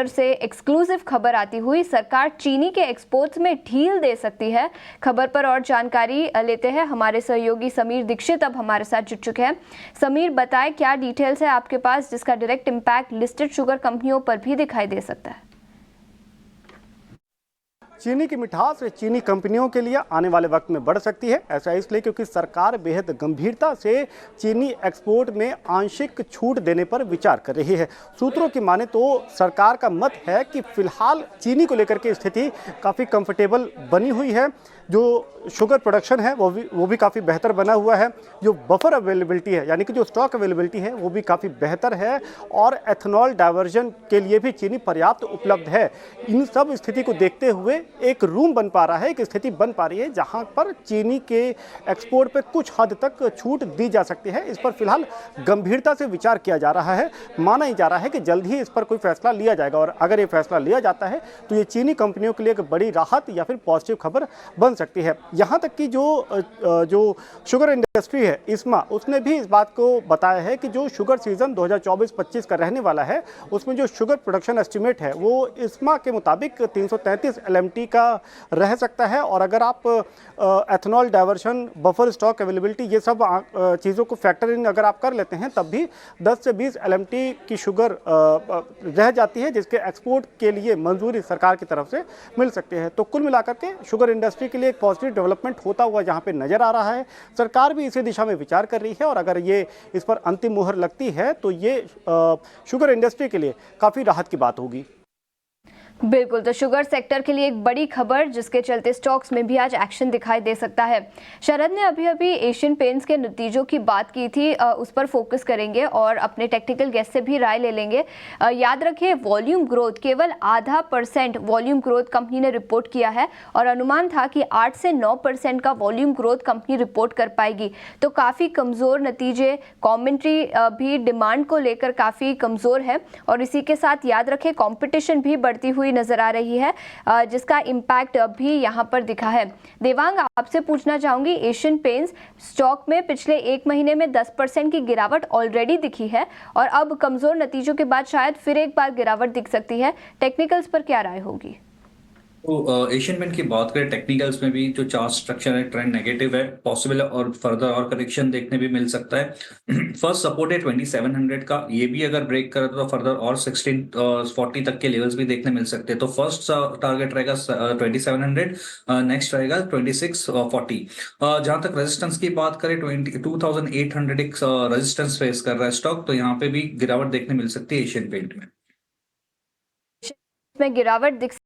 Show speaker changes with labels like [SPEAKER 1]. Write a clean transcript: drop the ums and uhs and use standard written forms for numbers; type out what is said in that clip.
[SPEAKER 1] से एक्सक्लूसिव खबर आती हुई, सरकार चीनी के एक्सपोर्ट्स में ढील दे सकती है। खबर पर और जानकारी लेते हैं, हमारे सहयोगी समीर दीक्षित अब हमारे साथ जुड़ चुके हैं। समीर, बताएं क्या डिटेल्स है आपके पास जिसका डायरेक्ट इम्पैक्ट लिस्टेड शुगर कंपनियों पर भी दिखाई दे सकता है?
[SPEAKER 2] चीनी की मिठास चीनी कंपनियों के लिए आने वाले वक्त में बढ़ सकती है। ऐसा इसलिए क्योंकि सरकार बेहद गंभीरता से चीनी एक्सपोर्ट में आंशिक छूट देने पर विचार कर रही है। सूत्रों की माने तो सरकार का मत है कि फिलहाल चीनी को लेकर के स्थिति काफ़ी कंफर्टेबल बनी हुई है। जो शुगर प्रोडक्शन है वो भी काफ़ी बेहतर बना हुआ है। जो बफर अवेलेबिलिटी है यानी कि जो स्टॉक अवेलेबिलिटी है वो भी काफ़ी बेहतर है और एथनॉल डाइवर्जन के लिए भी चीनी पर्याप्त उपलब्ध है। इन सब स्थिति को देखते हुए एक रूम बन पा रहा है, एक स्थिति बन पा रही है जहां पर चीनी के एक्सपोर्ट पे कुछ हद तक छूट दी जा सकती है। इस पर फिलहाल गंभीरता से विचार किया जा रहा है। माना ही जा रहा है कि जल्द ही इस पर कोई फैसला लिया जाएगा और अगर ये फैसला लिया जाता है तो ये चीनी कंपनियों के लिए एक बड़ी राहत या फिर पॉजिटिव खबर बन सकती है। यहाँ तक कि जो शुगर इंडस्ट्री है इस्मा, उसने भी इस बात को बताया है कि जो शुगर सीजन 2024-25 का रहने वाला है उसमें जो शुगर प्रोडक्शन एस्टिमेट है वो इस्मा के मुताबिक 333 LMT का रह सकता है। और अगर आप ethanol diversion, buffer stock availability, ये सब चीज़ों को फैक्टर इन अगर आप कर लेते हैं तब भी 10 से 20 LMT की शुगर रह जाती है जिसके एक्सपोर्ट के लिए मंजूरी सरकार की तरफ से मिल सकती है। तो कुल मिलाकर के शुगर इंडस्ट्री के लिए एक पॉजिटिव डेवलपमेंट होता हुआ जहाँ पे नजर आ रहा है। सरकार भी इसी दिशा में विचार कर रही है और अगर ये इस पर अंतिम मुहर लगती है तो ये शुगर इंडस्ट्री के लिए काफ़ी राहत की बात होगी।
[SPEAKER 1] बिल्कुल, तो शुगर सेक्टर के लिए एक बड़ी खबर जिसके चलते स्टॉक्स में भी आज एक्शन दिखाई दे सकता है। शरद ने अभी एशियन पेंट्स के नतीजों की बात की थी, उस पर फोकस करेंगे और अपने टेक्निकल गेस्ट से भी राय ले लेंगे। याद रखिए, वॉल्यूम ग्रोथ केवल 0.5% वॉल्यूम ग्रोथ कंपनी ने रिपोर्ट किया है और अनुमान था कि 8 से 9% का वॉल्यूम ग्रोथ कंपनी रिपोर्ट कर पाएगी। तो काफ़ी कमज़ोर नतीजे, कॉमेंट्री भी डिमांड को लेकर काफ़ी कमज़ोर है और इसी के साथ याद रखें कॉम्पिटिशन भी बढ़ती हुई नजर आ रही है जिसका इम्पैक्ट भी यहां पर दिखा है। देवांग, आपसे पूछना चाहूंगी, एशियन पेंट्स स्टॉक में पिछले एक महीने में 10% की गिरावट ऑलरेडी दिखी है और अब कमजोर नतीजों के बाद शायद फिर एक बार गिरावट दिख सकती है। टेक्निकल्स पर क्या राय होगी?
[SPEAKER 3] तो एशियन पेंट की बात करें, टेक्निकल्स में भी जो चार्ट स्ट्रक्चर है ट्रेंड नेगेटिव है, पॉसिबल है और फर्दर और करेक्शन देखने भी मिल सकता है। फर्स्ट सपोर्ट है 2700 का, ये भी अगर ब्रेक करे तो फर्दर और 1640 तक के लेवल्स भी देखने मिल सकते हैं। तो फर्स्ट टारगेट रहेगा 2700, नेक्स्ट रहेगा 2640। जहां तक रेजिस्टेंस की बात करें 2800 एक रेजिस्टेंस फेस कर रहा है स्टॉक, तो यहाँ पे भी गिरावट देखने मिल सकती है एशियन पेंट में।
[SPEAKER 1] गिरावट दिख